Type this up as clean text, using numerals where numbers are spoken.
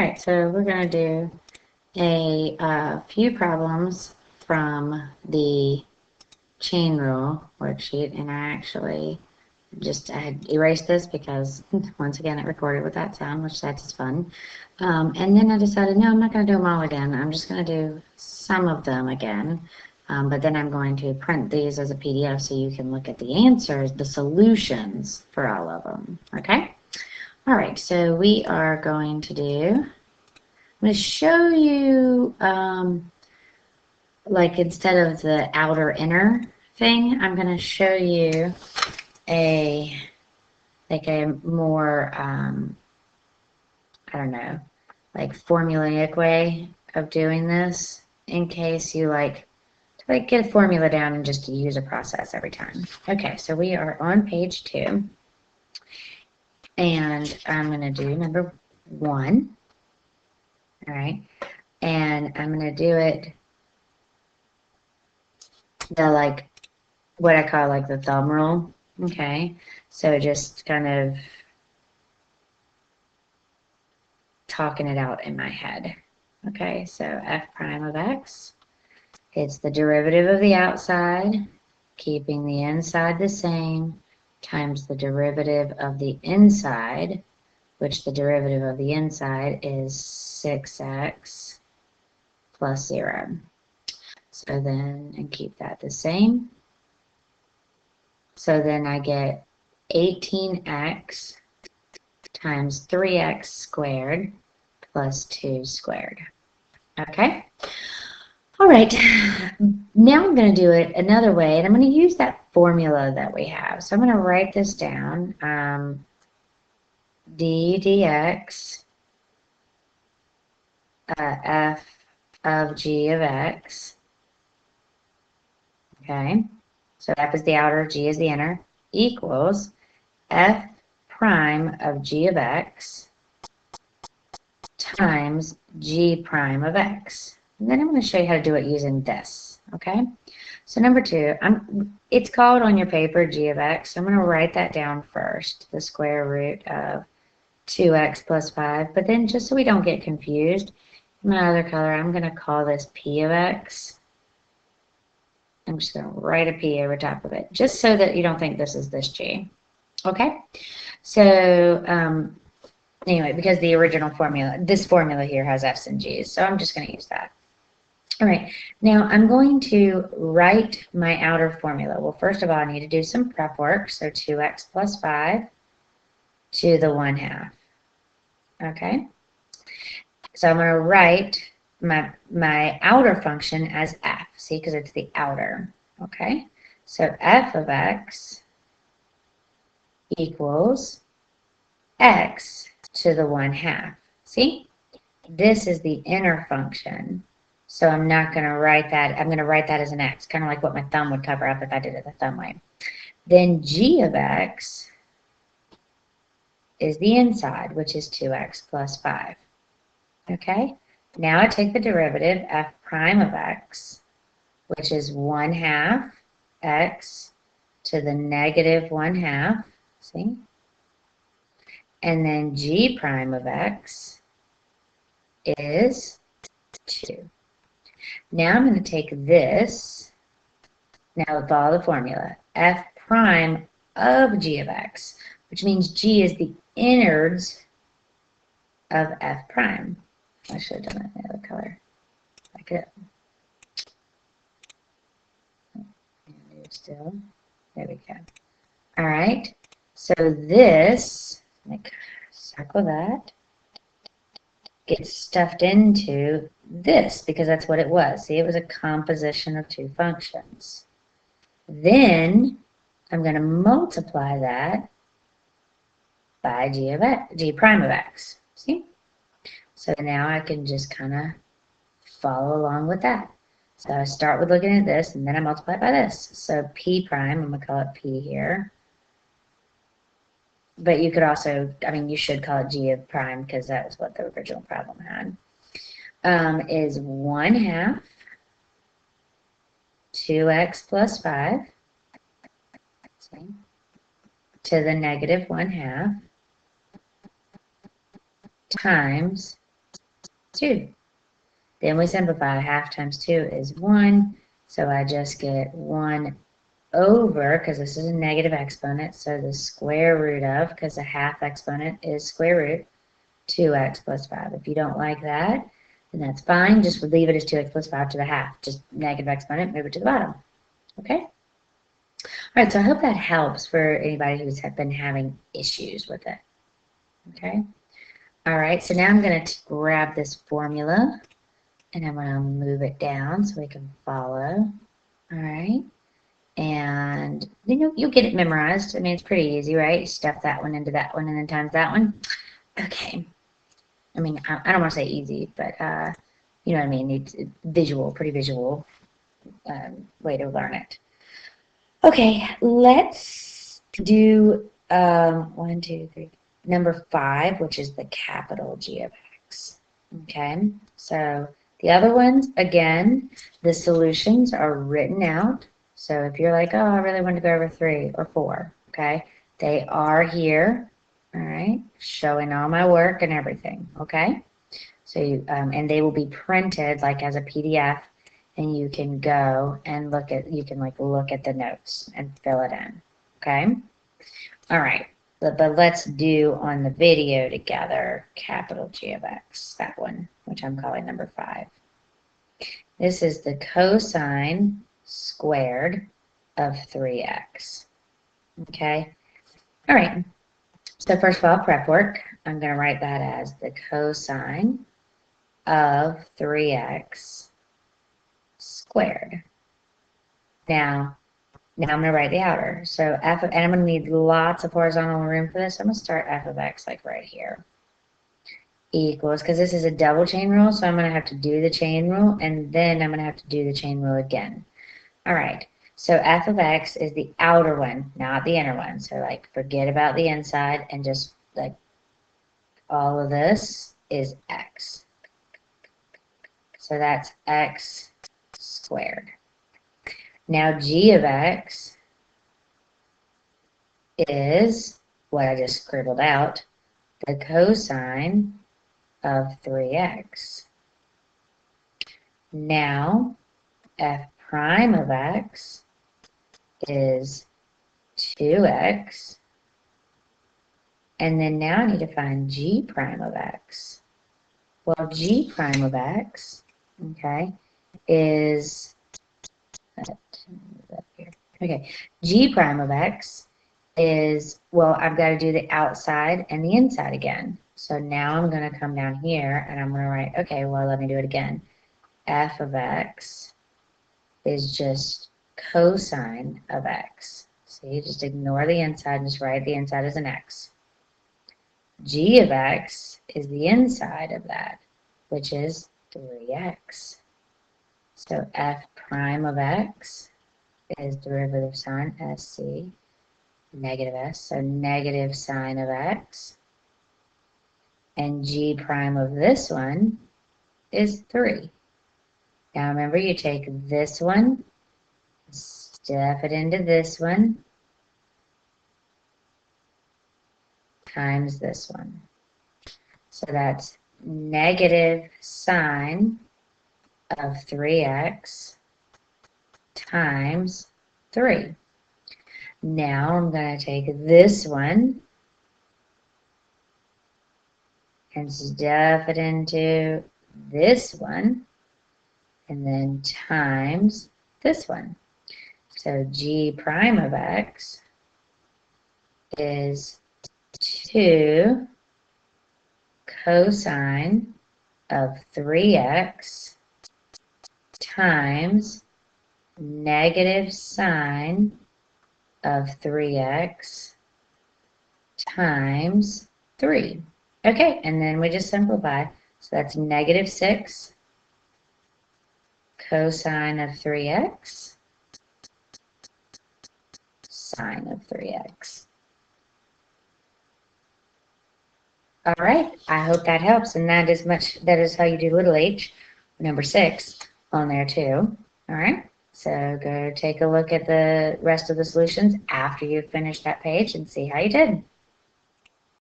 right, so we're going to do a few problems from the chain rule worksheet, and I actually I had erased this because once again it recorded with that sound, which that's fun. And then I decided, no, I'm not going to do them all again. I'm just going to do some of them again. But then I'm going to print these as a PDF so you can look at the answers, the solutions for all of them. Okay? All right, so we are going to do, I'm going to show you, like instead of the outer inner thing, I'm going to show you a more, I don't know, like formulaic way of doing this in case you like get a formula down and just use a process every time. Okay, so we are on page 2, and I'm going to do number 1, all right, and I'm going to do it the like what I call like the thumb rule, okay, so just kind of talking it out in my head. Okay, so f prime of x, it's the derivative of the outside, keeping the inside the same, times the derivative of the inside, which the derivative of the inside is 6x plus 0. So then, and keep that the same. So then I get 18x times 3x squared plus 2 squared. Okay? All right, now I'm going to do it another way, and I'm going to use that formula that we have. So I'm going to write this down, d dx f of g of x, okay? So f is the outer, g is the inner, equals f prime of g of x times g prime of x. And then I'm going to show you how to do it using this, okay? So number 2, it's called on your paper g of x. So I'm going to write that down first, the square root of 2x plus 5. But then just so we don't get confused, in my other color, I'm going to call this p of x. I'm just going to write a p over top of it, just so that you don't think this is this g. Okay? So anyway, because the original formula, this formula here has f's and g's, so I'm just going to use that. All right, now I'm going to write my outer formula. Well, first of all, I need to do some prep work. So 2x plus 5 to the 1/2. Okay, so I'm going to write my outer function as f, see, because it's the outer. Okay, so f of x equals x to the 1/2. See, this is the inner function. So I'm not going to write that. I'm going to write that as an x, kind of like what my thumb would cover up if I did it the thumb way. Then g of x is the inside, which is 2x plus 5. Okay? Now I take the derivative, f prime of x, which is 1/2 x to the negative 1/2. See? And then g prime of x is 2. Now I'm going to take this, now follow the formula, f prime of g of x, which means g is the innards of f prime. I should have done that in the other color. Back it up. Still, there we go. All right, so this, like, circle that, gets stuffed into this because that's what it was. See, it was a composition of 2 functions. Then I'm going to multiply that by g prime of x. See? So now I can just kind of follow along with that. So I start with looking at this, and then I multiply it by this. So p prime, I'm going to call it p here. But you could also, I mean, you should call it g of prime because that was what the original problem had. Is 1/2 2x plus 5 to the negative 1/2 times 2. Then we simplify. Half times 2 is 1. So I just get 1 over, because this is a negative exponent, so the square root of, because a half exponent is square root, 2x plus 5. If you don't like that, then that's fine. Just leave it as 2x plus 5 to the half. Just negative exponent, move it to the bottom. Okay? All right, so I hope that helps for anybody who's been having issues with it. Okay? All right, so now I'm going to grab this formula, and I'm going to move it down so we can follow. All right? And you'll get it memorized. I mean, it's pretty easy, right? Stuff that one into that one and then times that one. Okay. I mean, I don't want to say easy, but you know what I mean? It's visual, pretty visual way to learn it. Okay, let's do 1, 2, 3. Number 5, which is the capital G of x. Okay, so the other ones, again, the solutions are written out. So if you're like, oh, I really want to go over 3 or 4, okay, they are here, all right, showing all my work and everything, okay? So you, and they will be printed like as a PDF, and you can go and look at, you can like look at the notes and fill it in, okay? All right, but let's do on the video together, capital G of x, that one, which I'm calling number 5. This is the cosine squared of 3x. Okay. All right. So first of all, prep work. I'm going to write that as the cosine of 3x squared. Now I'm going to write the outer. So f of, and I'm going to need lots of horizontal room for this. I'm going to start f of x like right here. Equals, because this is a double chain rule, so I'm going to have to do the chain rule, and then I'm going to have to do the chain rule again. All right, so f of x is the outer one, not the inner one. So like forget about the inside and just like all of this is x. So that's x squared. Now g of x is what I just scribbled out, the cosine of 3x. Now f prime of x is 2x. And then now I need to find g prime of x. Well, g prime of x, okay, is, okay, g prime of x is, well, I've got to do the outside and the inside again. So now I'm going to come down here and I'm going to write, okay, well, let me do it again. F of x is just cosine of x. See, just ignore the inside and just write the inside as an x. G of x is the inside of that, which is 3x. So f prime of x is derivative sine SC, negative s, so negative sine of x. And g prime of this one is 3. Now remember, you take this one, stuff it into this one, times this one. So that's negative sine of 3x times 3. Now I'm going to take this one and stuff it into this one, and then times this one. So g prime of x is 2 cosine of 3x times negative sine of 3x times 3. Okay, and then we just simplify. So that's negative 6 cosine of 3x sine of 3x. All right, I hope that helps, and that is how you do little h, number 6, on there too. All right, so go take a look at the rest of the solutions after you've finished that page and see how you did.